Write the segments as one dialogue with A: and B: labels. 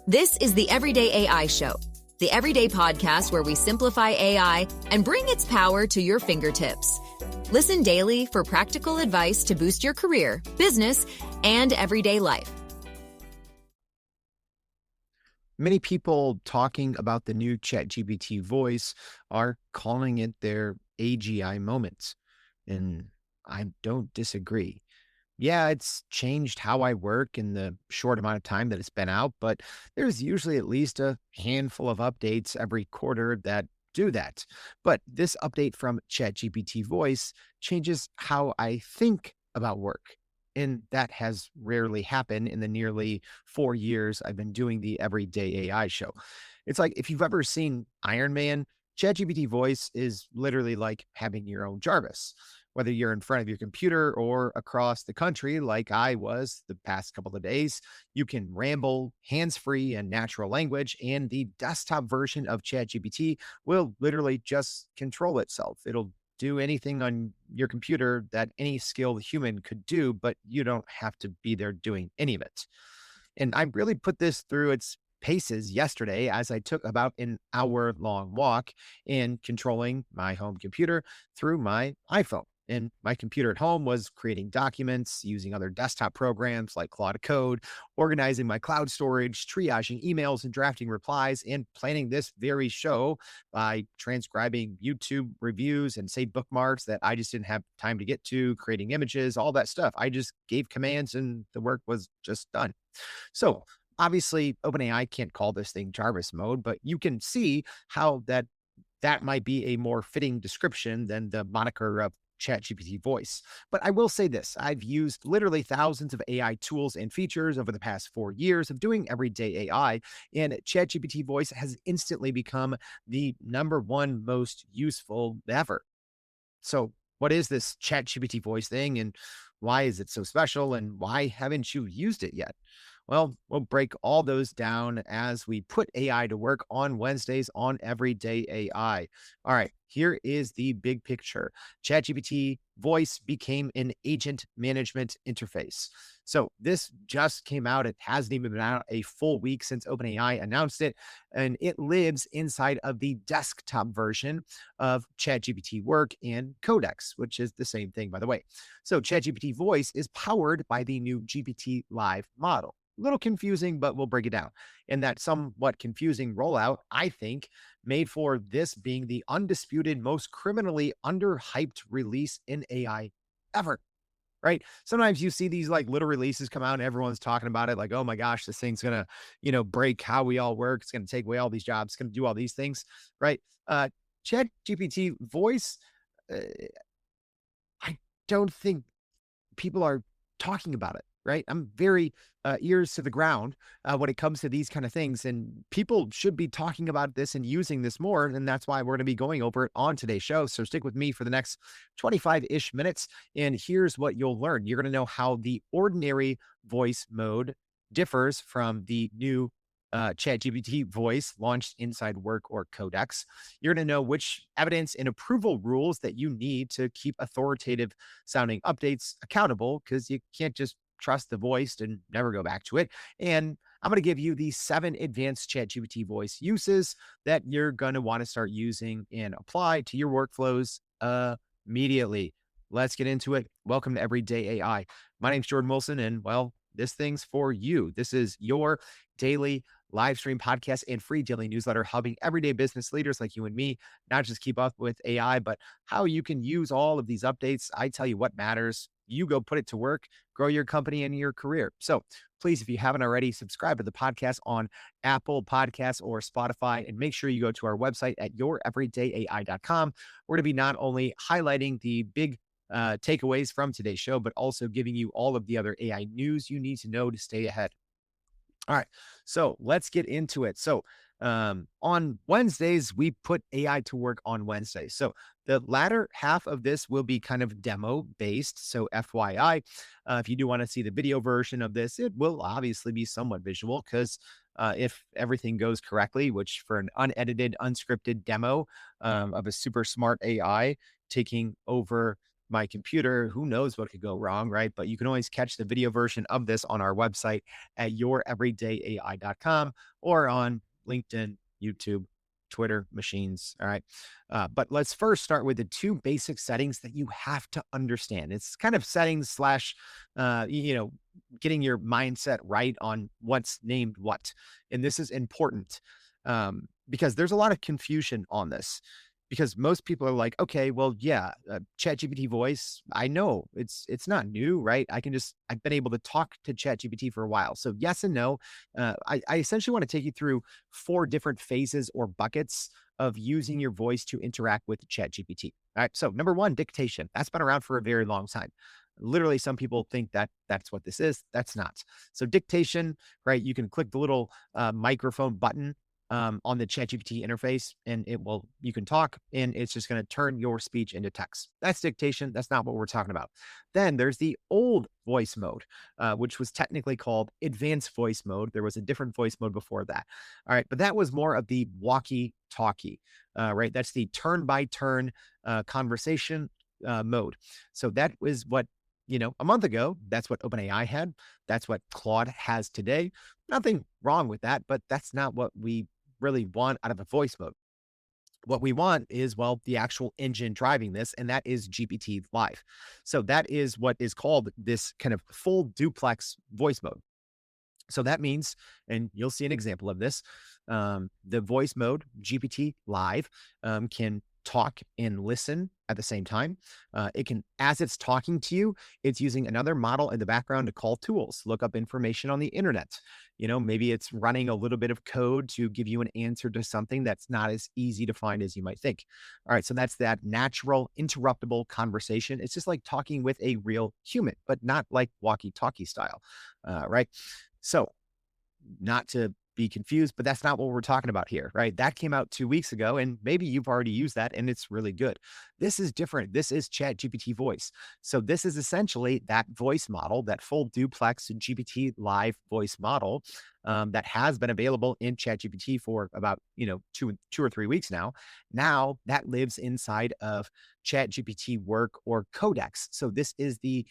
A: This is the Everyday AI Show, the everyday podcast where we simplify AI and bring its power to your fingertips. Listen daily for practical advice to boost your career, business, and everyday life.
B: Many people talking about the new ChatGPT Voice are calling it their AGI moment, and I don't disagree. Yeah, it's changed how I work in the short amount of time that it's been out, but there's usually at least a handful of updates every quarter that do that. But this update from ChatGPT Voice changes how I think about work. And that has rarely happened in the nearly 4 years I've been doing the Everyday AI show. It's like if you've ever seen Iron Man, ChatGPT Voice is literally like having your own Jarvis. Whether you're in front of your computer or across the country, like I was the past couple of days, you can ramble hands free and natural language, and the desktop version of ChatGPT will literally just control itself. It'll do anything on your computer that any skilled human could do, but you don't have to be there doing any of it. And I really put this through its paces yesterday as I took about an hour long walk in controlling my home computer through my iPhone. And my computer at home was creating documents, using other desktop programs like Claude Code, organizing my cloud storage, triaging emails and drafting replies, and planning this very show by transcribing YouTube reviews and saved bookmarks that I just didn't have time to get to, creating images, all that stuff. I just gave commands and the work was just done. So obviously, OpenAI can't call this thing Jarvis mode, but you can see how that might be a more fitting description than the moniker of ChatGPT Voice. But I will say this, I've used literally thousands of AI tools and features over the past 4 years of doing everyday AI, and ChatGPT Voice has instantly become the number one most useful ever. So what is this ChatGPT Voice thing, and why is it so special, and why haven't you used it yet? Well, we'll break all those down as we put AI to work on Wednesdays on Everyday AI. All right, here is the big picture. ChatGPT Voice became an agent management interface. So this just came out. It hasn't even been out a full week since OpenAI announced it, and it lives inside of the desktop version of ChatGPT Work and Codex, which is the same thing, by the way. So ChatGPT Voice is powered by the new GPT Live model. A little confusing, but we'll break it down. And that somewhat confusing rollout, I think, made for this being the undisputed most criminally underhyped release in AI ever. Right. Sometimes you see these like little releases come out and everyone's talking about it like, oh my gosh, this thing's going to, break how we all work. It's going to take away all these jobs. It's going to do all these things. Right. Chat GPT voice. Uh, I don't think people are talking about it, right? I'm very ears to the ground when it comes to these kind of things, and people should be talking about this and using this more. And that's why we're going to be going over it on today's show. So stick with me for the next 25-ish minutes. And here's what you'll learn. You're going to know how the ordinary voice mode differs from the new ChatGPT voice launched inside Work or Codex. You're going to know which evidence and approval rules that you need to keep authoritative sounding updates accountable, because you can't just trust the voice and never go back to it. And I'm going to give you the 7 advanced ChatGPT voice uses that you're going to want to start using and apply to your workflows immediately. Let's get into it. Welcome to Everyday AI. My name's Jordan Wilson, and well, this thing's for you. This is your daily live stream podcast and free daily newsletter, helping everyday business leaders like you and me, not just keep up with AI, but how you can use all of these updates. I tell you what matters. You go put it to work, grow your company and your career. So please, if you haven't already, subscribe to the podcast on Apple Podcasts or Spotify, and make sure you go to our website at youreverydayai.com. We're going to be not only highlighting the big takeaways from today's show, but also giving you all of the other AI news you need to know to stay ahead. All right, so let's get into it. So on Wednesdays, we put AI to work on Wednesdays. So the latter half of this will be kind of demo based. So FYI, if you do want to see the video version of this, it will obviously be somewhat visual, because if everything goes correctly, which for an unedited, unscripted demo of a super smart AI taking over my computer. Who knows what could go wrong, right? But you can always catch the video version of this on our website at youreverydayai.com or on LinkedIn, YouTube, Twitter machines. All right. But let's first start with the two basic settings that you have to understand. It's kind of settings slash, getting your mindset right on what's named what. And this is important because there's a lot of confusion on this. Because most people are like, okay, well, yeah, ChatGPT voice, I know it's not new, right? I've been able to talk to ChatGPT for a while. So yes and no. I essentially want to take you through 4 different phases or buckets of using your voice to interact with ChatGPT. All right. So number 1, dictation. That's been around for a very long time. Literally, some people think that that's what this is. That's not. So dictation, right? You can click the little microphone button on the ChatGPT interface, and you can talk, and it's just going to turn your speech into text. That's dictation. That's not what we're talking about. Then there's the old voice mode, which was technically called advanced voice mode. There was a different voice mode before that. All right. But that was more of the walkie-talkie, right? That's the turn-by-turn conversation mode. So that was what, a month ago, that's what OpenAI had. That's what Claude has today. Nothing wrong with that, but that's not what we really want out of a voice mode. What we want is, well, the actual engine driving this, and that is GPT Live. So that is what is called this kind of full duplex voice mode. So that means, and you'll see an example of this, the voice mode, GPT Live, can talk and listen at the same time. It can, as it's talking to you, it's using another model in the background to call tools, look up information on the internet. Maybe it's running a little bit of code to give you an answer to something that's not as easy to find as you might think. All right. So that's that natural, interruptible conversation. It's just like talking with a real human, but not like walkie-talkie style. Right. So not to be confused, but that's not what we're talking about here, right? That came out 2 weeks ago, and maybe you've already used that and it's really good. This is different. This is ChatGPT Voice. So this is essentially that voice model, that full duplex GPT Live voice model that has been available in ChatGPT for about, 2 or 3 weeks now. Now that lives inside of ChatGPT Work or Codex. So this is the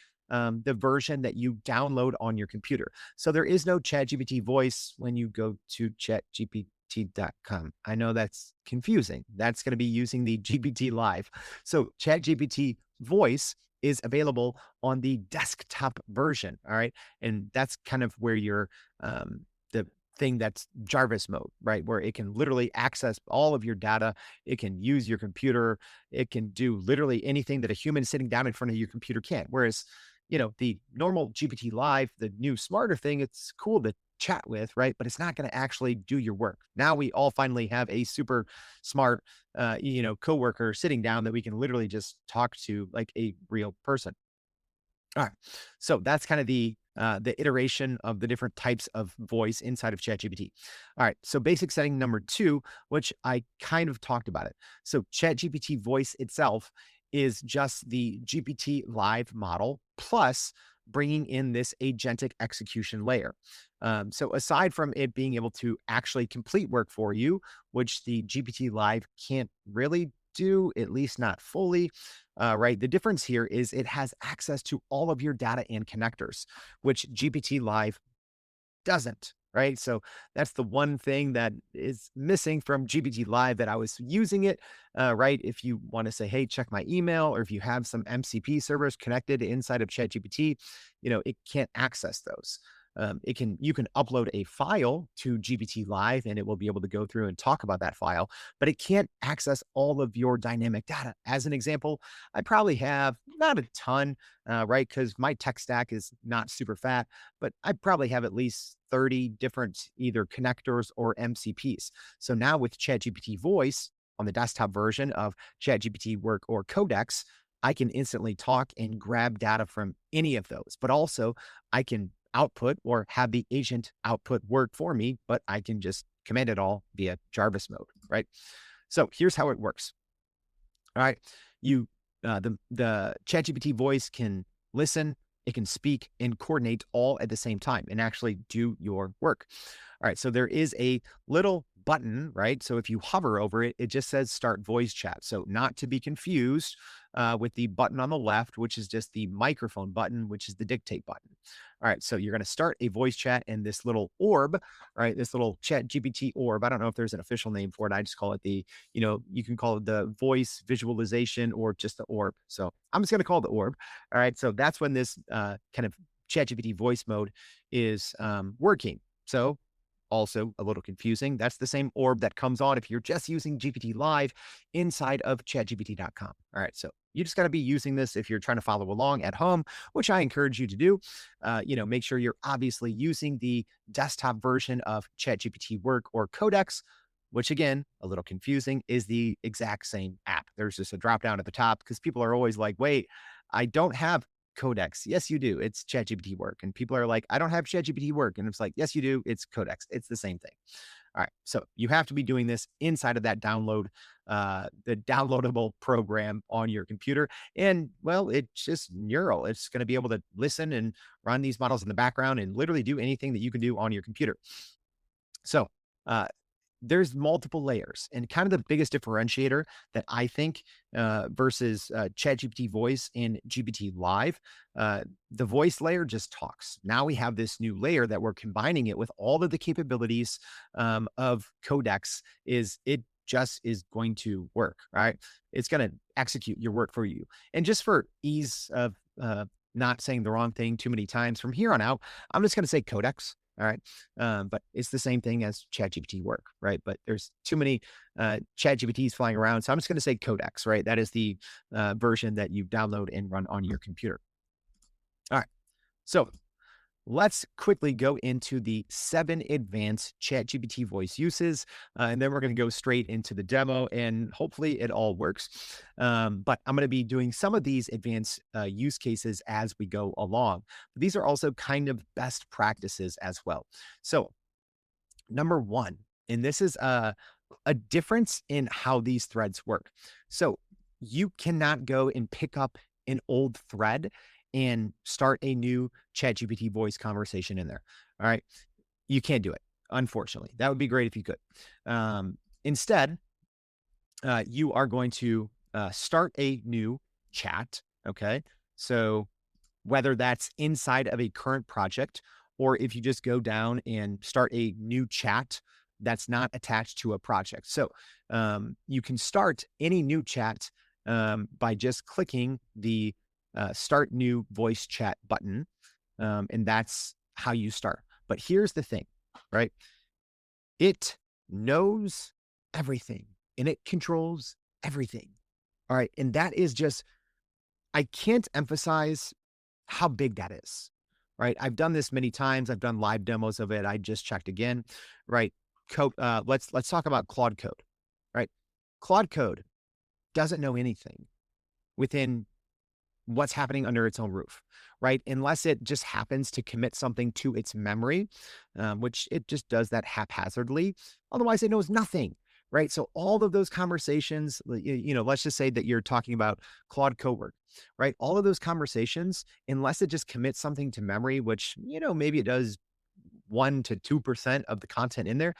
B: version that you download on your computer. So there is no ChatGPT voice when you go to chatgpt.com. I know that's confusing. That's going to be using the GPT Live. So ChatGPT voice is available on the desktop version. All right. And that's kind of where the thing that's Jarvis mode, right? Where it can literally access all of your data. It can use your computer. It can do literally anything that a human sitting down in front of your computer can't. Whereas, the normal GPT Live, the new smarter thing, it's cool to chat with, right? But it's not going to actually do your work. Now we all finally have a super smart, coworker sitting down that we can literally just talk to like a real person. All right. So that's kind of the iteration of the different types of voice inside of ChatGPT. All right. So basic setting number 2, which I kind of talked about it. So ChatGPT voice itself is just the GPT Live model plus bringing in this agentic execution layer. So aside from it being able to actually complete work for you, which the GPT Live can't really do, at least not fully, right? The difference here is it has access to all of your data and connectors, which GPT Live doesn't, right? So that's the one thing that is missing from GPT Live that I was using it, right? If you want to say, hey, check my email, or if you have some MCP servers connected inside of ChatGPT, it can't access those. You can upload a file to GPT Live and it will be able to go through and talk about that file, but it can't access all of your dynamic data. As an example, I probably have not a ton, right? Because my tech stack is not super fat, but I probably have at least 30 different either connectors or MCPs. So now with ChatGPT Voice on the desktop version of ChatGPT Work or Codex, I can instantly talk and grab data from any of those, but also I can output or have the agent output work for me, but I can just command it all via Jarvis mode, right? So here's how it works. All right. The ChatGPT voice can listen, it can speak and coordinate all at the same time and actually do your work. All right. So there is a little button, right? So if you hover over it, it just says start voice chat. So not to be confused with the button on the left, which is just the microphone button, which is the dictate button. All right, so you're going to start a voice chat in this little orb, right? This little ChatGPT orb. I don't know if there's an official name for it. I just call it the, you can call it the voice visualization or just the orb. So I'm just going to call it the orb. All right, so that's when this kind of ChatGPT voice mode is working. So also a little confusing. That's the same orb that comes on if you're just using GPT Live inside of chatgpt.com. All right. So you just got to be using this if you're trying to follow along at home, which I encourage you to do. Make sure you're obviously using the desktop version of ChatGPT Work or Codex, which again, a little confusing, is the exact same app. There's just a drop down at the top because people are always like, wait, I don't have Codex. Yes, you do. It's ChatGPT Work. And people are like, I don't have ChatGPT Work. And it's like, yes, you do. It's Codex. It's the same thing. All right. So you have to be doing this inside of that the downloadable program on your computer. And well, it's just neural. It's going to be able to listen and run these models in the background and literally do anything that you can do on your computer. So there's multiple layers, and kind of the biggest differentiator that I think versus ChatGPT Voice and GPT Live, the voice layer just talks. Now we have this new layer that we're combining it with all of the capabilities of Codex. It just is going to work, right? It's going to execute your work for you. And just for ease of not saying the wrong thing too many times from here on out, I'm just going to say Codex. All right. But it's the same thing as ChatGPT Work, right? But there's too many ChatGPTs flying around. So I'm just going to say Codex, right? That is the version that you download and run on your computer. All right. So let's quickly go into the 7 advanced ChatGPT voice uses, and then we're going to go straight into the demo, and hopefully it all works. But I'm going to be doing some of these advanced use cases as we go along. But these are also kind of best practices as well. So number 1, and this is a difference in how these threads work. So you cannot go and pick up an old thread and start a new ChatGPT voice conversation in there. All right. You can't do it, unfortunately. That would be great if you could. Instead, you are going to start a new chat. Okay. So whether that's inside of a current project, or if you just go down and start a new chat that's not attached to a project. So you can start any new chat by just clicking the start new voice chat button. And that's how you start. But here's the thing, right? It knows everything and it controls everything. All right. And that is just, I can't emphasize how big that is, right? I've done this many times. I've done live demos of it. I just checked again, right? Let's talk about Claude Code, right? Claude Code doesn't know anything within what's happening under its own roof, right? Unless it just happens to commit something to its memory, which it just does that haphazardly. Otherwise, it knows nothing, right? So all of those conversations, let's just say that you're talking about Claude Cowork, right? All of those conversations, unless it just commits something to memory, which, maybe it does 1 to 2% of the content in there.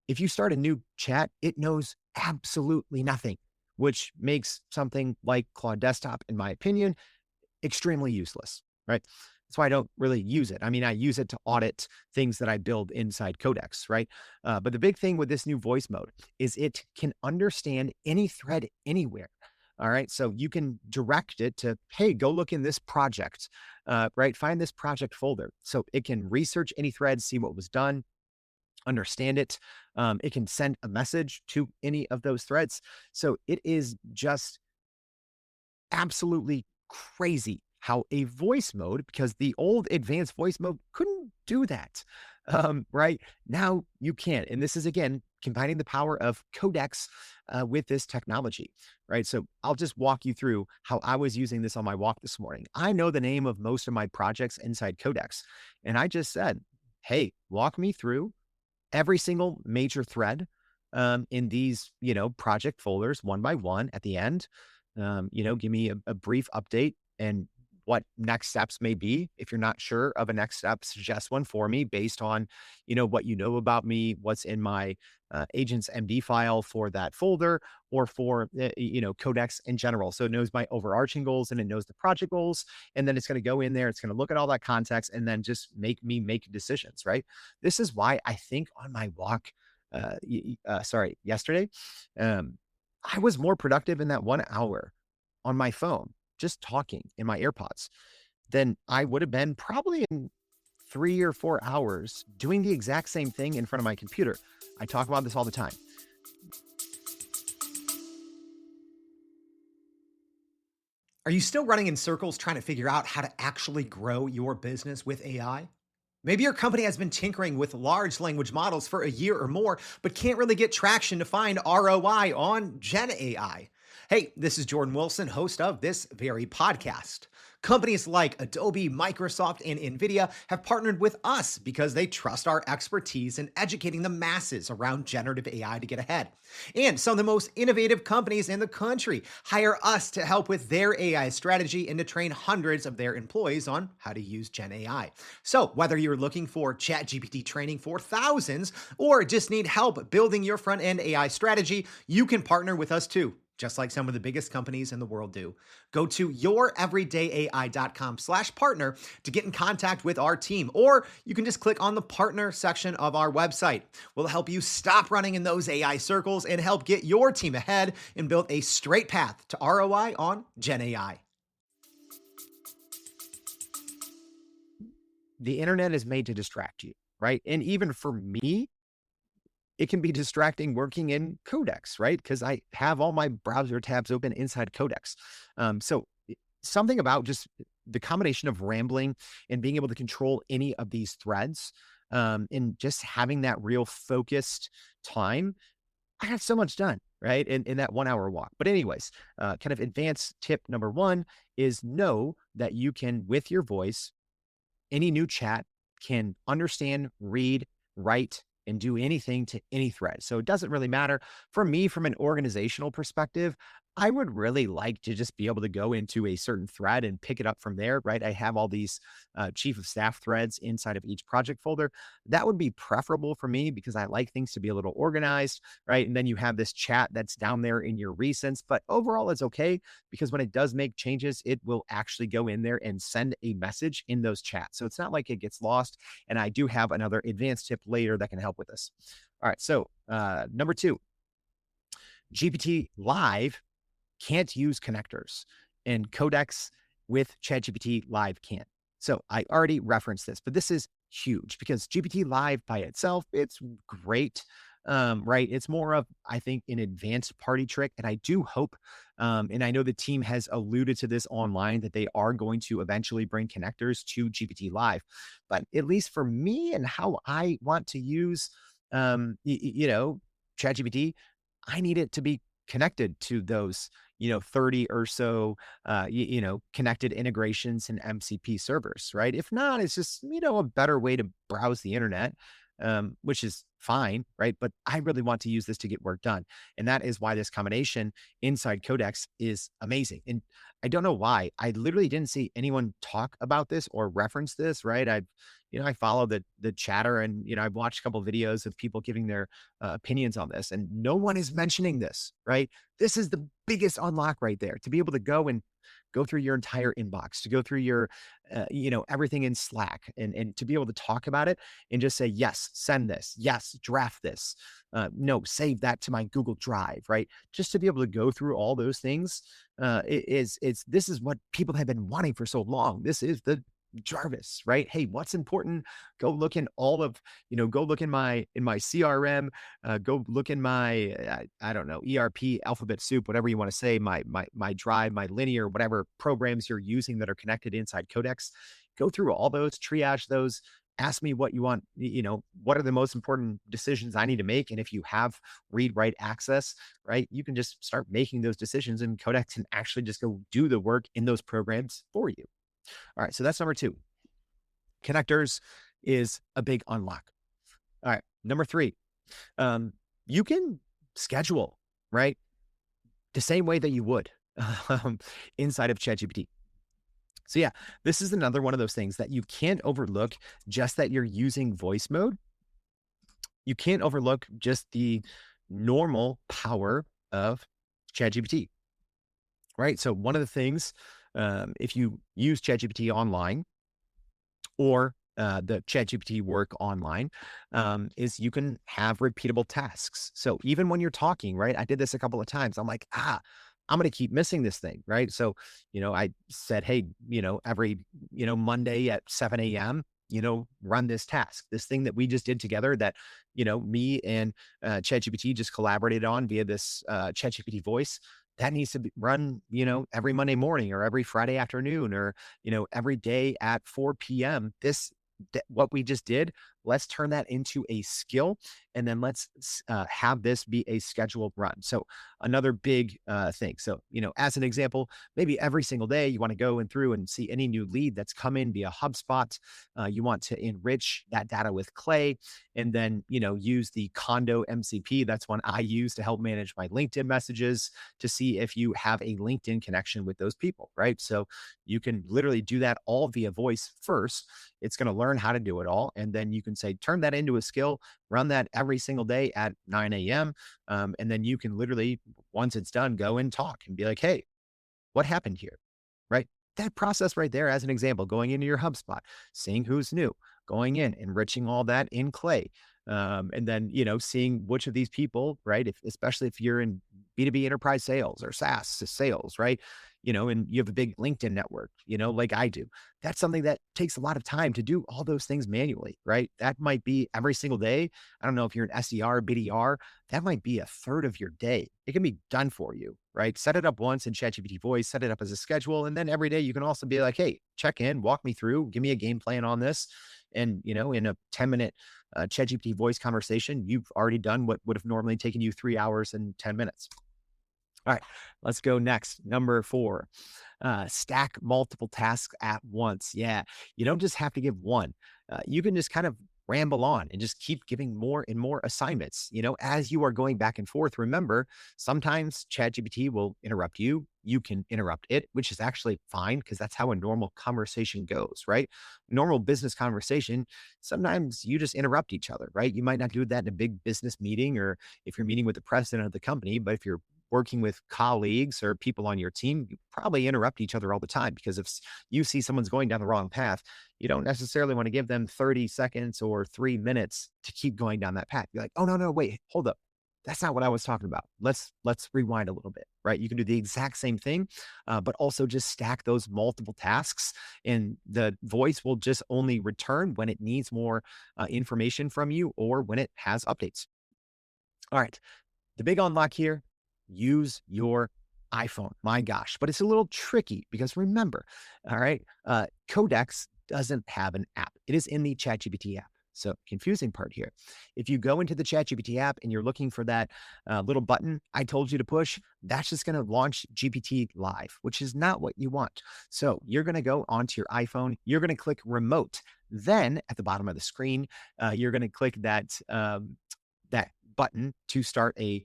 B: If you start a new chat, it knows absolutely nothing, which makes something like Claude Desktop, in my opinion, extremely useless, right? That's why I don't really use it. I mean, I use it to audit things that I build inside Codex, right? But the big thing with this new voice mode is it can understand any thread anywhere. All right. So you can direct it to, hey, go look in this project, right? Find this project folder. So it can research any thread, see what was done, understand it. It can send a message to any of those threads. So it is just absolutely crazy how a voice mode, because the old advanced voice mode couldn't do that. Right now you can. And this is, again, combining the power of Codex with this technology, right? So I'll just walk you through how I was using this on my walk this morning. I know the name of most of my projects inside Codex. And I just said, hey, walk me through every single major thread in these, project folders one by one at the end. Give me a brief update and what next steps may be. If you're not sure of a next step, suggest one for me based on, what you know about me, what's in my agent's MD file for that folder, or for, Codex in general. So it knows my overarching goals and it knows the project goals. And then it's going to go in there. It's going to look at all that context and then just make me make decisions, right? This is why I think on my walk, yesterday, um, I was more productive in that 1 hour on my phone, just talking in my AirPods, than I would have been probably in 3 or 4 hours doing the exact same thing in front of my computer. I talk about this all the time.
C: Are you still running in circles trying to figure out how to actually grow your business with AI? Maybe your company has been tinkering with large language models for a year or more, but can't really get traction to find ROI on Gen AI. Hey, this is Jordan Wilson, host of this very podcast. Companies like Adobe, Microsoft, and NVIDIA have partnered with us because they trust our expertise in educating the masses around generative AI to get ahead. And some of the most innovative companies in the country hire us to help with their AI strategy and to train hundreds of their employees on how to use Gen AI. So whether you're looking for ChatGPT training for thousands or just need help building your front-end AI strategy, you can partner with us too, just like some of the biggest companies in the world do. Go to youreverydayai.com/partner to get in contact with our team, or you can just click on the partner section of our website. We'll help you stop running in those AI circles and help get your team ahead and build a straight path to ROI on Gen AI.
B: The internet is made to distract you, right? And even for me, it can be distracting working in Codex, right? Because I have all my browser tabs open inside Codex. So something about just the combination of rambling and being able to control any of these threads, and just having that real focused time, I got so much done, right? In that 1 hour walk. But anyways, kind of advanced tip number one is know that you can, with your voice, any new chat can understand, read, write, and do anything to any thread. So it doesn't really matter. For me, from an organizational perspective, I would really like to just be able to go into a certain thread and pick it up from there, right? I have all these chief of staff threads inside of each project folder. That would be preferable for me because I like things to be a little organized, right? And then you have this chat that's down there in your recents, but overall it's okay because when it does make changes, it will actually go in there and send a message in those chats. So it's not like it gets lost. And I do have another advanced tip later that can help with this. All right. So number two, GPT Live can't use connectors, and Codex with ChatGPT Live can. So I already referenced this, but this is huge because GPT Live by itself, it's great, right? It's more of, I think, an advanced party trick. And I do hope, and I know the team has alluded to this online, that they are going to eventually bring connectors to GPT Live. But at least for me and how I want to use, ChatGPT, I need it to be connected to those 30 or so connected integrations and MCP servers, right? If not, it's just a better way to browse the internet, which is fine, right? But I really want to use this to get work done, and that is why this combination inside Codex is amazing. And I don't know why I literally didn't see anyone talk about this or reference this, right? I follow the chatter, and I've watched a couple of videos of people giving their opinions on this, and no one is mentioning this, right? This is the biggest unlock right there, to be able to go through your entire inbox, to go through your, everything in Slack, and to be able to talk about it and just say, yes, send this. Yes, draft this. No, save that to my Google Drive, right? Just to be able to go through all those things, this is what people have been wanting for so long. This is the Jarvis, right? Hey, what's important? Go look in all of, go look in my CRM, go look in my, I don't know, ERP, alphabet soup, whatever you want to say, my Drive, my Linear, whatever programs you're using that are connected inside Codex. Go through all those, triage those, ask me what you want, what are the most important decisions I need to make. And if you have read, write access, right, you can just start making those decisions, and Codex can actually just go do the work in those programs for you. All right, so that's number two. Connectors is a big unlock. All right, number three, you can schedule, right, the same way that you would inside of ChatGPT. So yeah, this is another one of those things that you can't overlook. Just that you're using voice mode, you can't overlook just the normal power of ChatGPT, right? So one of the things, if you use ChatGPT online or the ChatGPT work online, is you can have repeatable tasks. So even when you're talking, right? I did this a couple of times. I'm like, I'm going to keep missing this thing, right? So, I said, hey, every, Monday at 7 a.m., run this task, this thing that we just did together that, me and ChatGPT just collaborated on via this ChatGPT voice. That needs to be run, every Monday morning or every Friday afternoon or, every day at 4 p.m. What we just did, let's turn that into a skill, and then let's have this be a scheduled run. So another big thing. So, as an example, maybe every single day you want to go in through and see any new lead that's come in via HubSpot. You want to enrich that data with Clay, and then, use the Condo MCP. That's one I use to help manage my LinkedIn messages to see if you have a LinkedIn connection with those people, right? So you can literally do that all via voice first. It's going to learn how to do it all. And then you can say, turn that into a skill, run that every single day at 9 a.m. And then you can literally, once it's done, go and talk and be like, hey, what happened here? Right? That process right there, as an example, going into your HubSpot, seeing who's new, going in, enriching all that in Clay. And then, seeing which of these people, right? Especially if you're in B2B enterprise sales or SaaS sales, right? And you have a big LinkedIn network, like I do. That's something that takes a lot of time to do all those things manually, right? That might be every single day. I don't know if you're an SDR, BDR, that might be a third of your day. It can be done for you, right? Set it up once in ChatGPT Voice, set it up as a schedule. And then every day you can also be like, hey, check in, walk me through, give me a game plan on this. And, in a 10-minute ChatGPT Voice conversation, you've already done what would have normally taken you 3 hours and 10 minutes. All right, let's go next. Number 4, stack multiple tasks at once. Yeah, you don't just have to give one. You can just kind of ramble on and just keep giving more and more assignments. As you are going back and forth, remember, sometimes ChatGPT will interrupt you. You can interrupt it, which is actually fine because that's how a normal conversation goes, right? Normal business conversation, sometimes you just interrupt each other, right? You might not do that in a big business meeting or if you're meeting with the president of the company, but if you're working with colleagues or people on your team, you probably interrupt each other all the time because if you see someone's going down the wrong path, you don't necessarily want to give them 30 seconds or 3 minutes to keep going down that path. You're like, oh, no, wait, hold up. That's not what I was talking about. Let's rewind a little bit, right? You can do the exact same thing, but also just stack those multiple tasks, and the voice will just only return when it needs more information from you or when it has updates. All right, the big unlock here, use your iPhone. My gosh, but it's a little tricky because remember, all right, Codex doesn't have an app. It is in the ChatGPT app. So confusing part here. If you go into the ChatGPT app and you're looking for that little button I told you to push, that's just going to launch GPT Live, which is not what you want. So you're going to go onto your iPhone. You're going to click Remote. Then at the bottom of the screen, you're going to click that button to start a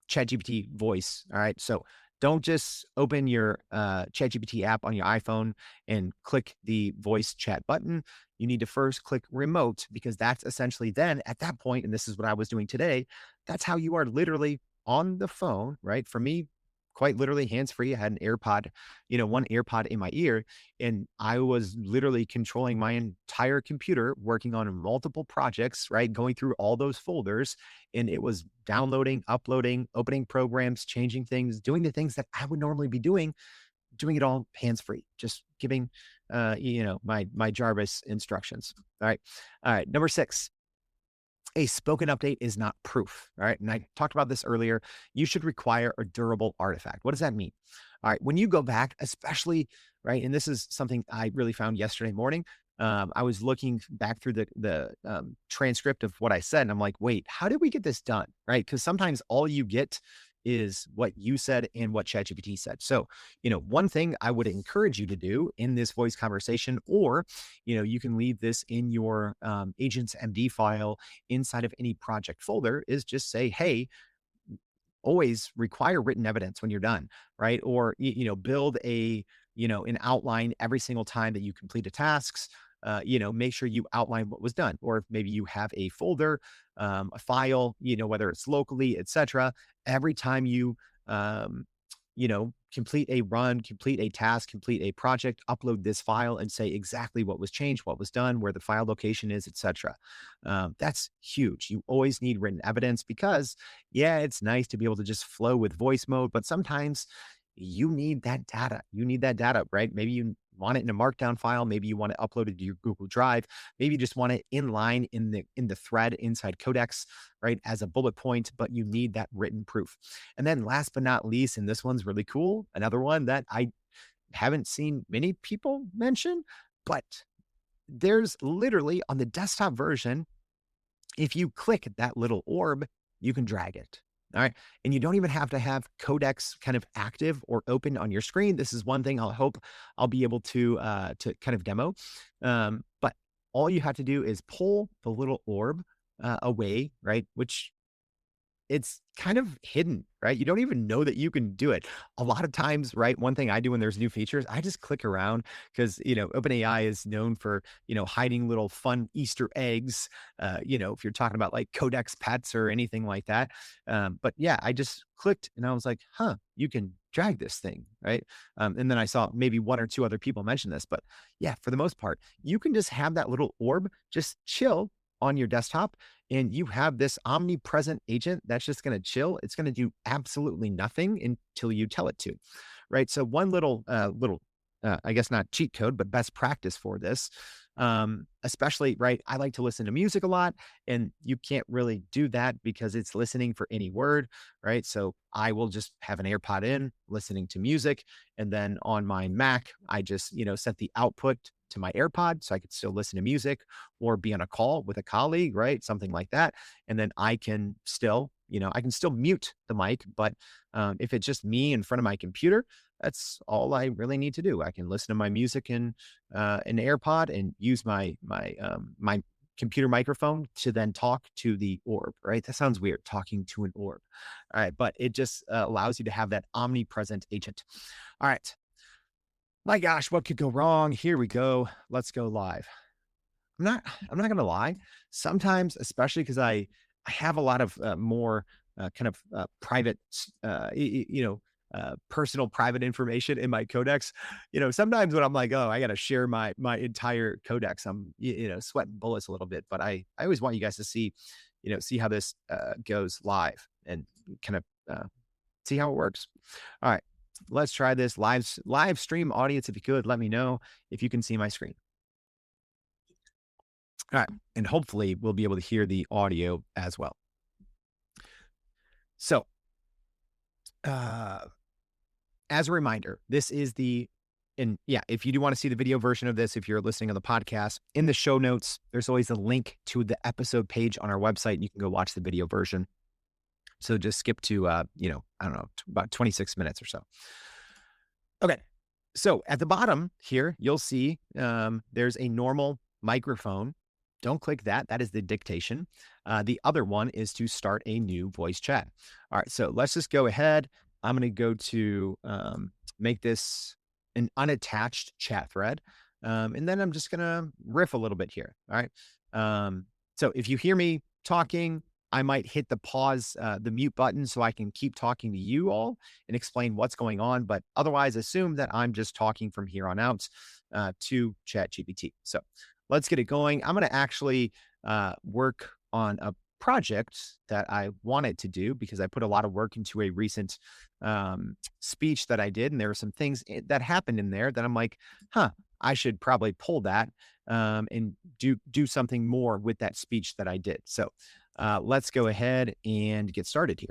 B: ChatGPT voice. All right. So don't just open your ChatGPT app on your iPhone and click the voice chat button. You need to first click remote because that's essentially then at that point, and this is what I was doing today, that's how you are literally on the phone, right? For me, quite literally hands free. I had an AirPod, one AirPod in my ear, and I was literally controlling my entire computer, working on multiple projects, right? Going through all those folders, and it was downloading, uploading, opening programs, changing things, doing the things that I would normally be doing it all hands free, just giving, my Jarvis instructions. All right. Number 6, a spoken update is not proof. All right. And I talked about this earlier. You should require a durable artifact. What does that mean? All right. When you go back, especially, right, and this is something I really found yesterday morning. I was looking back through the transcript of what I said, and I'm like, wait, how did we get this done? Right. Because sometimes all you get is what you said and what ChatGPT said. So, one thing I would encourage you to do in this voice conversation, or, you can leave this in your agent's MD file inside of any project folder, is just say, hey, always require written evidence when you're done, right? Or, build a an outline every single time that you complete a tasks. Make sure you outline what was done, or if maybe you have a folder, a file, whether it's locally, etc. Every time you, um, complete a run, complete a task, complete a project, upload this file and say exactly what was changed, what was done, where the file location is, etc. That's huge. You always need written evidence because, yeah, it's nice to be able to just flow with voice mode, but sometimes you need that data. You need that data, right? Maybe you want it in a markdown file. Maybe you want to upload it to your Google Drive. Maybe you just want it in line in the thread inside Codex, right, as a bullet point, but you need that written proof. And then last but not least, and this one's really cool, another one that I haven't seen many people mention, but there's literally on the desktop version, if you click that little orb, you can drag it. All right. And you don't even have to have Codex kind of active or open on your screen. This is one thing I'll hope I'll be able to kind of demo. But all you have to do is pull the little orb away, right? Which it's kind of hidden, right? You don't even know that you can do it. A lot of times, right? One thing I do when there's new features, I just click around because, OpenAI is known for, hiding little fun Easter eggs, if you're talking about like Codex pets or anything like that. But yeah, I just clicked and I was like, huh, you can drag this thing, right? And then I saw maybe one or two other people mention this, but yeah, for the most part, you can just have that little orb just chill on your desktop and you have this omnipresent agent that's just going to chill. It's going to do absolutely nothing until you tell it to, right? So one I guess not cheat code, but best practice for this, especially, right? I like to listen to music a lot, and you can't really do that because it's listening for any word, right? So I will just have an AirPod in, listening to music, and then on my Mac, I just set the output to my AirPod so I could still listen to music or be on a call with a colleague, right? Something like that. And then I can still, mute the mic, but if it's just me in front of my computer, that's all I really need to do. I can listen to my music in an AirPod and use my computer microphone to then talk to the orb, right? That sounds weird, talking to an orb. All right, but it just allows you to have that omnipresent agent. All right. My gosh, what could go wrong? Here we go. Let's go live. I'm not gonna lie. Sometimes, especially because I have a lot of more kind of private, personal private information in my Codex. Sometimes when I'm like, oh, I got to share my entire Codex, I'm sweating bullets a little bit. But I always want you guys to see how this goes live and kind of see how it works. All right. Let's try this live stream audience. If you could, let me know if you can see my screen. All right. And hopefully we'll be able to hear the audio as well. So, as a reminder, this is if you do want to see the video version of this, if you're listening on the podcast, in the show notes, there's always a link to the episode page on our website. And you can go watch the video version. So just skip to, I don't know, about 26 minutes or so. Okay. So at the bottom here, you'll see there's a normal microphone. Don't click that. That is the dictation. The other one is to start a new voice chat. All right. So let's just go ahead. I'm going to go to make this an unattached chat thread. And then I'm just going to riff a little bit here. All right. So if you hear me talking, I might hit the pause, the mute button so I can keep talking to you all and explain what's going on. But otherwise, assume that I'm just talking from here on out to ChatGPT. So let's get it going. I'm going to actually work on a project that I wanted to do because I put a lot of work into a recent speech that I did. And there were some things that happened in there that I'm like, I should probably pull that and do something more with that speech that I did. So let's go ahead and get started here.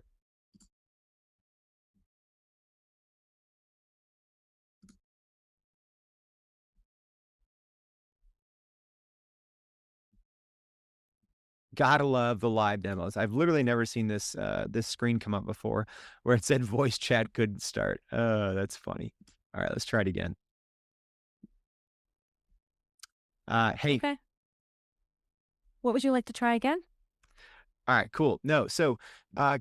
B: Gotta love the live demos. I've literally never seen this screen come up before where it said voice chat couldn't start. Oh, that's funny. All right, let's try it again. Hey.
D: Okay. What would you like to try again?
B: All right, cool. No, so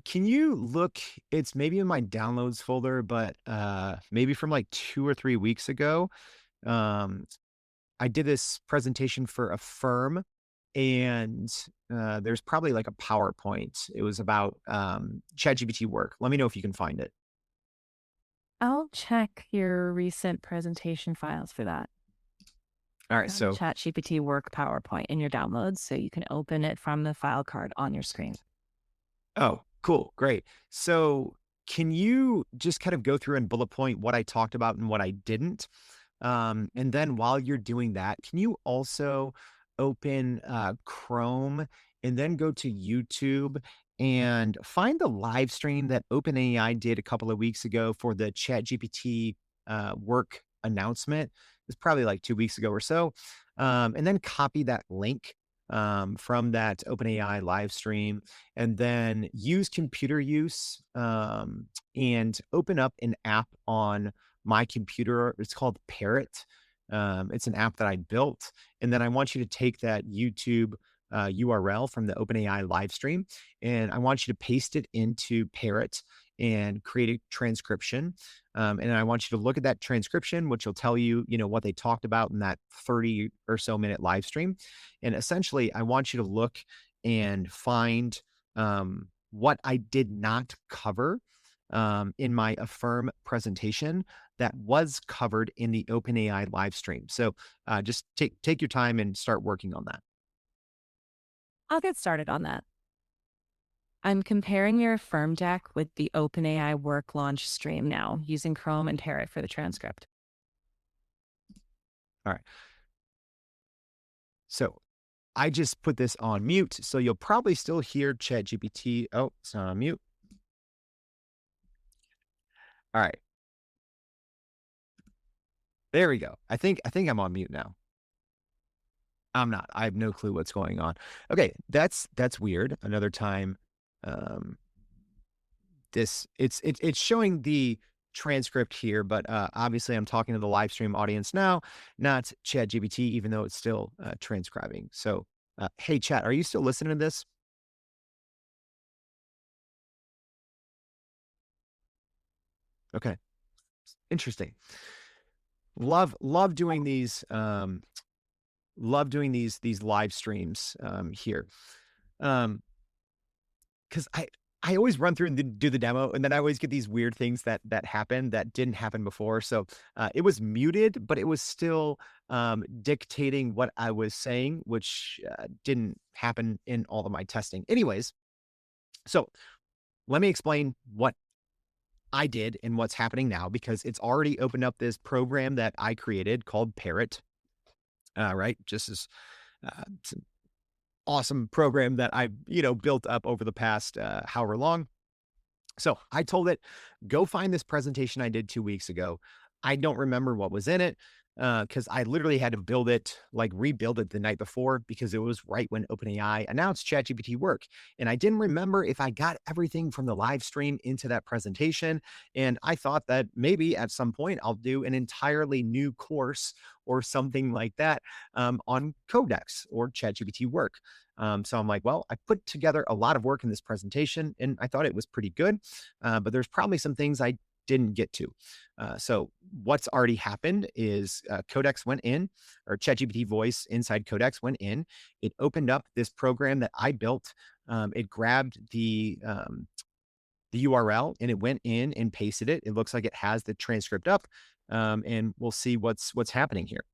B: can you look? It's maybe in my downloads folder, but maybe from like 2 or 3 weeks ago. Um, I did this presentation for a firm, and there's probably like a PowerPoint. It was about ChatGPT work. Let me know if you can find it.
D: I'll check your recent presentation files for that.
B: All right,
D: Got a
B: so
D: ChatGPT work PowerPoint in your downloads, so you can open it from the file card on your screen.
B: oh, cool, great. So can you just kind of go through and bullet point what I talked about and what I didn't? And then while you're doing that, can you also open Chrome and then go to YouTube and find the live stream that OpenAI did a couple of weeks ago for the ChatGPT work announcement? It's probably like 2 weeks ago or so. And then copy that link from that OpenAI live stream, and then use computer use and open up an app on my computer. It's called Parrot. It's an app that I built. And then I want you to take that YouTube URL from the OpenAI live stream, and I want you to paste it into Parrot and create a transcription. And I want you to look at that transcription, which will tell you, what they talked about in that 30 or so minute live stream. And essentially, I want you to look and find what I did not cover in my Affirm presentation that was covered in the OpenAI live stream. So just take your time and start working on that.
D: I'll get started on that. I'm comparing your firm deck with the OpenAI work launch stream now, using Chrome and Parrot for the transcript.
B: All right. So I just put this on mute, so you'll probably still hear ChatGPT. Oh, it's not on mute. All right. There we go. I think I'm on mute now. I'm not. I have no clue what's going on. Okay, that's weird. Another time, um, it's showing the transcript here, but obviously I'm talking to the live stream audience now, not ChatGPT, even though it's still transcribing. So, hey, chat, are you still listening to this? Okay, interesting. Love doing these. Love doing these live streams here. Um, because I always run through and do the demo, and then I always get these weird things that happen that didn't happen before. So it was muted, but it was still dictating what I was saying, which didn't happen in all of my testing. Anyways, so let me explain what I did and what's happening now, because it's already opened up this program that I created called Parrot. Right, just as it's an awesome program that I built up over the past however long. So I told it, go find this presentation I did 2 weeks ago. I don't remember what was in it because I literally had to build it, like rebuild it the night before, because it was right when OpenAI announced ChatGPT work. And I didn't remember if I got everything from the live stream into that presentation. And I thought that maybe at some point I'll do an entirely new course or something like that on Codex or ChatGPT work. So I'm like, well, I put together a lot of work in this presentation and I thought it was pretty good, but there's probably some things I didn't get to. So what's already happened is Codex went in, or ChatGPT Voice inside Codex went in. It opened up this program that I built. It grabbed the URL and it went in and pasted it. It looks like it has the transcript up, and we'll see what's happening here.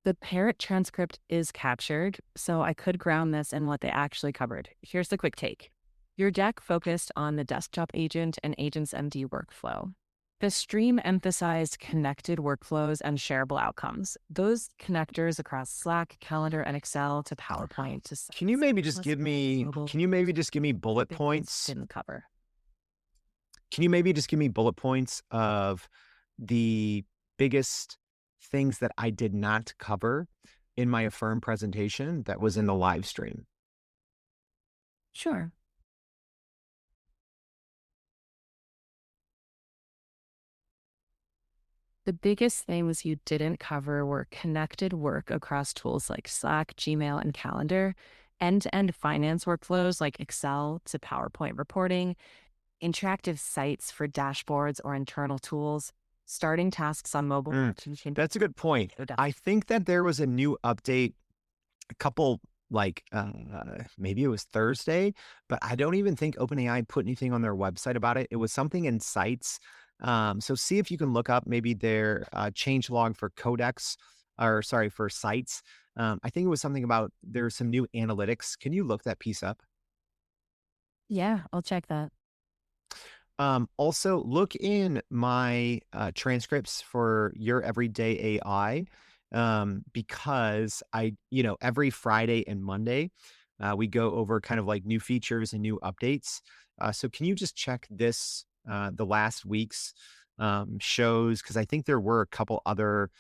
D: The Parrot transcript is captured, so I could ground this in what they actually covered. Here's the quick take. Your deck focused on the desktop agent and agent's MD workflow. The stream emphasized connected workflows and shareable outcomes. Those connectors across Slack, Calendar, and Excel to PowerPoint to sites.
B: Can you maybe just give me bullet
D: Big ones
B: points?
D: didn't cover.
B: Can you maybe just give me bullet points of the biggest things that I did not cover in my Affirm presentation that was in the live stream?
D: Sure. The biggest things you didn't cover were connected work across tools like Slack, Gmail, and Calendar, end-to-end finance workflows like Excel to PowerPoint reporting, interactive sites for dashboards or internal tools, starting tasks on mobile.
B: That's a good point. I think that there was a new update a couple maybe it was Thursday, but I don't even think OpenAI put anything on their website about it. It was something in sites. So see if you can look up maybe their change log for Codex, or sorry, for sites. I think it was something about there's some new analytics. Can you look that piece up?
D: Yeah, I'll check that.
B: Also, look in my transcripts for your everyday AI, because every Friday and Monday, we go over kind of like new features and new updates. So can you just check this, the last week's shows? Because I think there were a couple other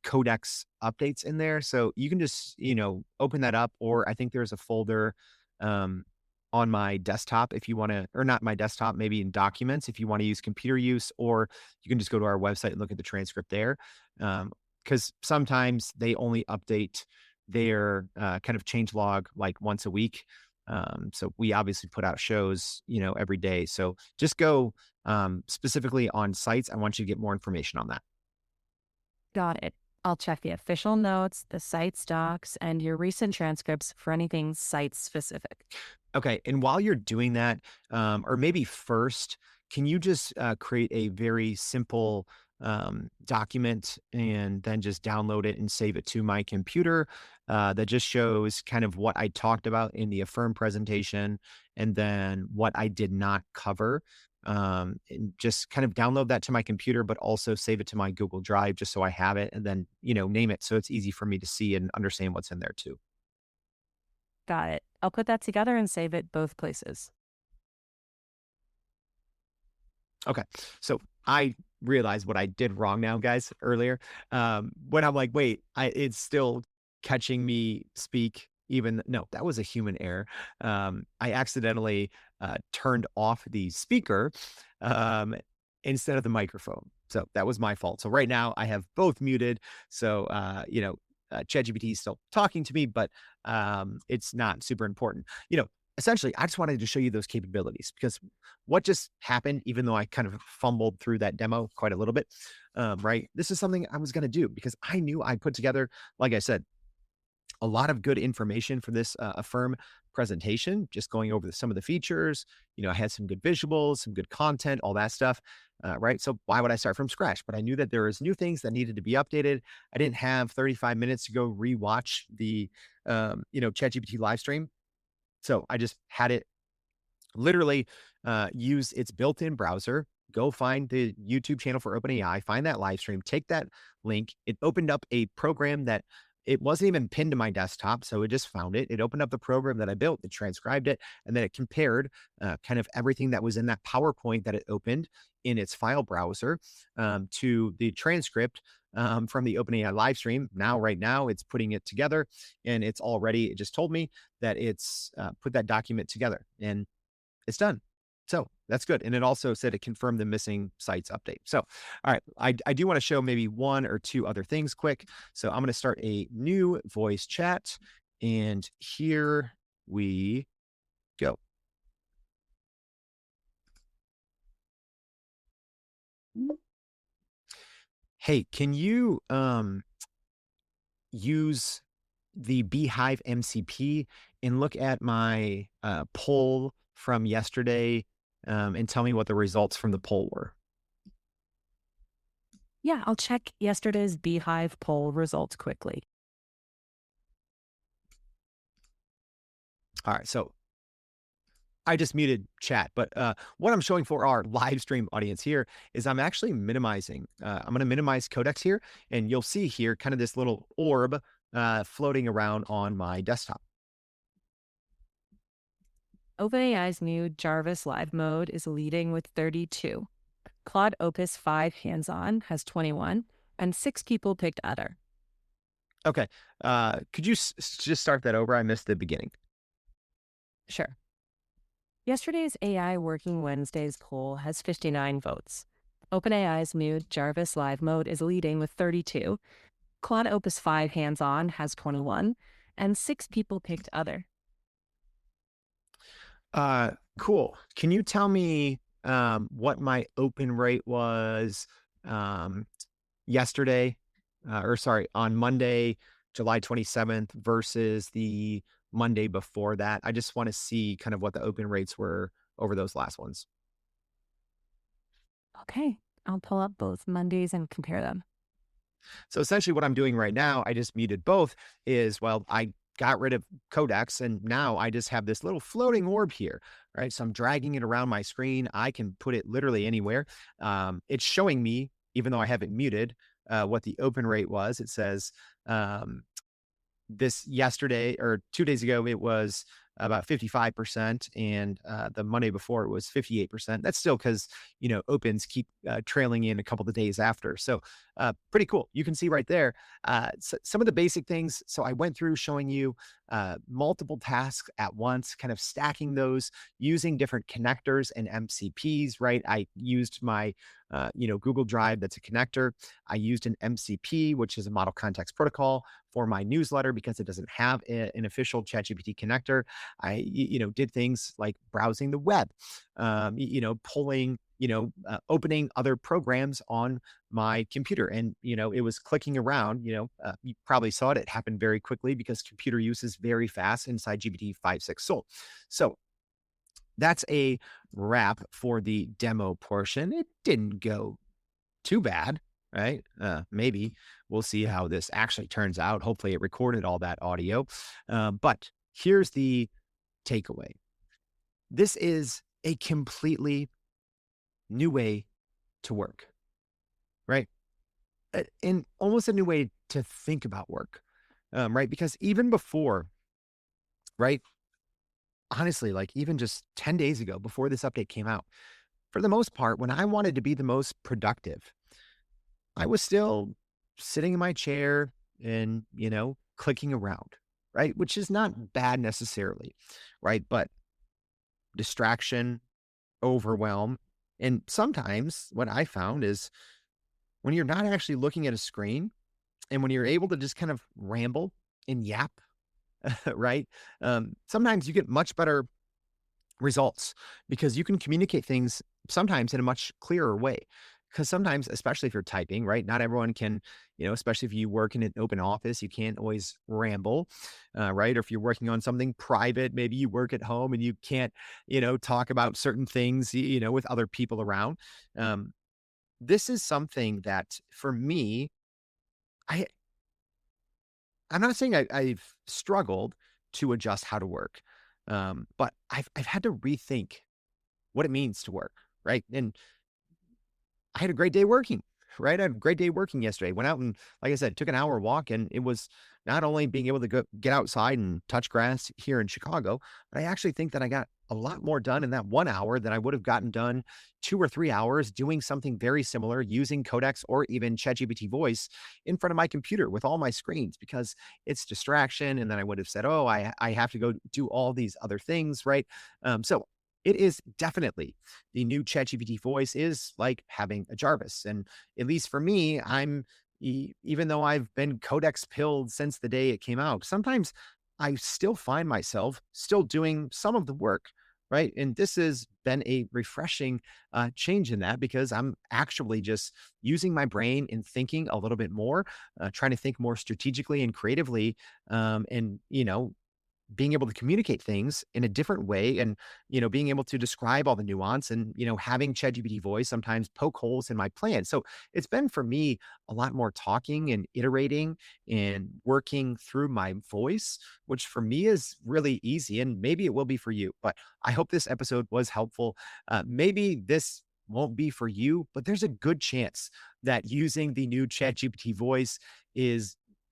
B: Codex updates in there. So you can just, open that up, or I think there's a folder. Um, on my desktop if you want to, or not my desktop, maybe in documents if you want to use computer use, or you can just go to our website and look at the transcript there. Because sometimes they only update their kind of change log like once a week. So we obviously put out shows, every day. So just go specifically on sites. I want you to get more information on that.
D: Got it. I'll check the official notes, the site's docs, and your recent transcripts for anything site specific.
B: Okay, and while you're doing that, or maybe first, can you just create a very simple document and then just download it and save it to my computer, that just shows kind of what I talked about in the Affirm presentation and then what I did not cover. And just kind of download that to my computer, but also save it to my Google Drive just so I have it, and then, name it so it's easy for me to see and understand what's in there too.
D: Got it. I'll put that together and save it both places.
B: Okay. So I realized what I did wrong now, guys, earlier. When I'm like, wait, it's still catching me speak. Even no, that was a human error. I accidentally turned off the speaker um, instead of the microphone. So that was my fault. So right now I have both muted. So, ChatGPT is still talking to me, but it's not super important. Essentially, I just wanted to show you those capabilities, because what just happened, even though I kind of fumbled through that demo quite a little bit, right? This is something I was going to do because I knew I put together, like I said, a lot of good information for this Affirm presentation, just going over some of the features. I had some good visuals, some good content, all that stuff. Right. So why would I start from scratch? But I knew that there was new things that needed to be updated. I didn't have 35 minutes to go rewatch the, ChatGPT live stream. So I just had it literally use its built-in browser, go find the YouTube channel for OpenAI, find that live stream, take that link. It opened up a program that it wasn't even pinned to my desktop. So it just found it. It opened up the program that I built, it transcribed it, and then it compared kind of everything that was in that PowerPoint that it opened in its file browser to the transcript from the OpenAI live stream. Right now, it's putting it together, and it's all ready. It just told me that it's put that document together, and it's done. So that's good. And it also said it confirmed the missing sites update. So, all right, I do want to show maybe one or two other things quick. So I'm going to start a new voice chat, and here we go. Hey, can you use the Beehive MCP and look at my poll from yesterday, and tell me what the results from the poll were?
D: Yeah, I'll check yesterday's Beehive poll results quickly.
B: All right, so I just muted chat, but what I'm showing for our live stream audience here is I'm actually minimizing. I'm going to minimize Codex here, and you'll see here kind of this little orb floating around on my desktop.
D: OpenAI's new Jarvis live mode is leading with 32. Claude Opus 5 hands-on has 21, and 6 people picked other.
B: Okay, could you just start that over? I missed the beginning.
D: Sure. Yesterday's AI Working Wednesdays poll has 59 votes. OpenAI's new Jarvis live mode is leading with 32. Claude Opus 5 hands-on has 21, and 6 people picked other.
B: Cool. Can you tell me what my open rate was um, yesterday, or sorry, on Monday, July 27th versus the Monday before that? I just want to see kind of what the open rates were over those last ones.
D: Okay, I'll pull up both Mondays and compare them.
B: So essentially what I'm doing right now, I just muted both, is, well, I got rid of Codex and now I just have this little floating orb here, right? So I'm dragging it around my screen. I can put it literally anywhere. It's showing me, even though I have it muted, what the open rate was. It says this yesterday or 2 days ago, it was about 55%. And the Monday before it was 58%. That's still because, opens keep trailing in a couple of days after. So pretty cool. You can see right there some of the basic things. So I went through showing you multiple tasks at once, kind of stacking those using different connectors and MCPs, right? I used my Google Drive, that's a connector. I used an MCP, which is a model context protocol, for my newsletter because it doesn't have an official ChatGPT connector. I, did things like browsing the web, pulling, opening other programs on my computer. And, it was clicking around, you probably saw it. It happened very quickly because computer use is very fast inside GPT 5.6 Soul. So that's a wrap for the demo portion. It didn't go too bad, right? Maybe we'll see how this actually turns out. Hopefully it recorded all that audio. But here's the takeaway. This is a completely new way to work, right? And almost a new way to think about work, right? Because even before, right? Honestly, like even just 10 days ago, before this update came out, for the most part, when I wanted to be the most productive, I was still sitting in my chair and, clicking around, right? Which is not bad necessarily, right? But distraction, overwhelm, and sometimes what I found is when you're not actually looking at a screen and when you're able to just kind of ramble and yap, right? Sometimes you get much better results because you can communicate things sometimes in a much clearer way. Because sometimes, especially if you're typing, right? Not everyone can, especially if you work in an open office, you can't always ramble, right? Or if you're working on something private, maybe you work at home and you can't, talk about certain things, with other people around. This is something that for me, I'm not saying I've struggled to adjust how to work, but I've had to rethink what it means to work, right? And I had a great day working, right? I had a great day working yesterday. Went out and, like I said, took an hour walk, and it was not only being able to get outside and touch grass here in Chicago, but I actually think that I got a lot more done in that 1 hour than I would have gotten done 2 or 3 hours doing something very similar using Codex or even ChatGPT Voice in front of my computer with all my screens, because it's distraction. And then I would have said, oh, I have to go do all these other things, right? So it is definitely, the new ChatGPT Voice is like having a Jarvis. And at least for me, even though I've been Codex pilled since the day it came out, sometimes I still find myself still doing some of the work, right? And this has been a refreshing change in that, because I'm actually just using my brain and thinking a little bit more, trying to think more strategically and creatively, and, being able to communicate things in a different way, and, being able to describe all the nuance, and, having ChatGPT Voice sometimes poke holes in my plan. So it's been for me a lot more talking and iterating and working through my voice, which for me is really easy, and maybe it will be for you. But I hope this episode was helpful. Maybe this won't be for you, but there's a good chance that using the new ChatGPT Voice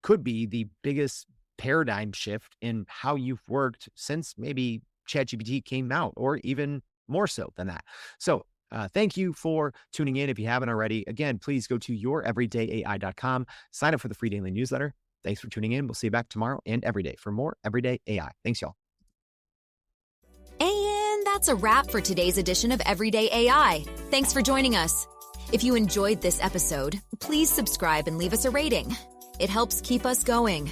B: could be the biggest paradigm shift in how you've worked since maybe ChatGPT came out, or even more so than that. So thank you for tuning in. If you haven't already, again, please go to youreverydayai.com, sign up for the free daily newsletter. Thanks for tuning in. We'll see you back tomorrow and every day for more Everyday AI. Thanks, y'all.
A: And that's a wrap for today's edition of Everyday AI. Thanks for joining us. If you enjoyed this episode, please subscribe and leave us a rating. It helps keep us going.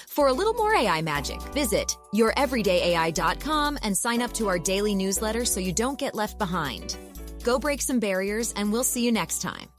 A: For a little more AI magic, visit youreverydayai.com and sign up to our daily newsletter so you don't get left behind. Go break some barriers, and we'll see you next time.